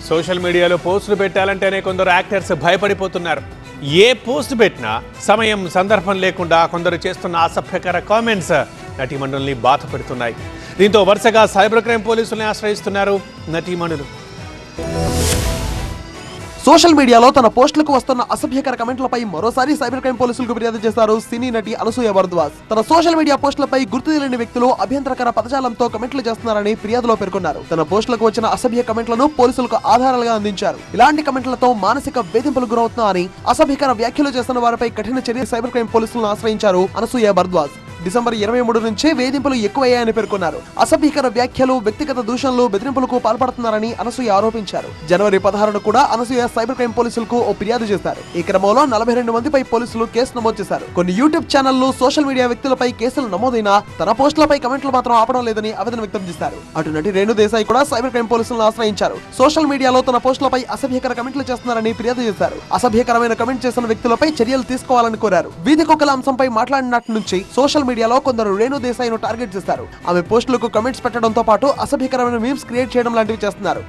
Social మీడియాలో పోస్టులు పెట్టాలంటేనే కొందరు యాక్టర్స్ భయపడిపోతున్నారు. ఏ పోస్ట్ పెట్టినా సమయం సందర్భం లేకుండా కొందరు చేస్తున్న అసభ్యకర కామెంట్స్ నటీమణుల్ని బాధ పెడుతున్నాయి. దీంతో వరుసగా సైబర్ క్రైమ్ పోలీసుల్ని ఆశ్రయిస్తున్నారు నటీమణులు. సోషల్ మీడియాలో తన పోస్టులకు వస్తున్న అసభ్యకర కమెంట్లపై మరోసారి సైబర్ క్రైమ్ పోలీసులకు ఫిర్యాదు చేశారు సినీ నటి అనసూయ భరద్వాజ్. తన సోషల్ మీడియా పోస్టులపై గుర్తు తెలియని వ్యక్తులు అభ్యంతరకర పదజాలంతో కమెంట్లు చేస్తున్నారని ఫిర్యాదులో పేర్కొన్నారు. తన పోస్టులకు వచ్చిన అసభ్య కమెంట్లను పోలీసులకు ఆధారాలుగా అందించారు. ఇలాంటి కమెంట్లతో మానసిక వేధింపులు గురవుతున్నారని, అసభ్యకర వ్యాఖ్యలు చేస్తున్న వారిపై కఠిన చర్య సైబర్ క్రైమ్ పోలీసులను ఆశ్రయించారు అనసూయ భరద్వాజ్. డిసెంబర్ 23 నుంచే వేధింపులు ఎక్కువయ్యాయని పేర్కొన్నారు. అసభ్యకర వ్యాఖ్యలు, వ్యక్తిగత దూషణలు, బెదిరింపులకు పాల్పడుతున్నారని అనసూయ ఆరోపించారు. జనవరి 16న కూడా అనసూయ సైబర్ క్రైమ్ పోలీసులకు ఓ ఫిర్యాదు చేశారు. ఈ క్రమంలో 42 మందిపై పోలీసులు కేసు నమోదు చేశారు. కొన్ని యూట్యూబ్ ఛానళ్లు, సోషల్ మీడియా వ్యక్తులపై కేసులు నమోదైనా తన పోస్టులపై కమెంట్లు మాత్రం ఆపడం లేదని ఆవేదన వ్యక్తం చేశారు. అటు నటి రేణు దేశాయ్ కూడా సైబర్ క్రైమ్ పోలీసులను ఆశ్రయించారు. సోషల్ మీడియాలో తన పోస్టులపై అసభ్యకర కమెంట్లు చేస్తున్నారని ఫిర్యాదు చేశారు. అసభ్యకరమైన కమెంట్ చేసిన వ్యక్తులపై చర్యలు తీసుకోవాలని కోరారు. వీధి కుక్కల అంశంపై మాట్లాడినట్టు నుంచి సోషల్ మీడియాలో కొందరు రేణు దేశాయ్ను టార్గెట్ చేశారు. ఆమె పోస్టులకు కమెంట్స్ పెట్టడంతో పాటు అసభ్యకరమైన మీమ్స్ క్రియేట్ చేయడం లాంటివి చేస్తున్నారు.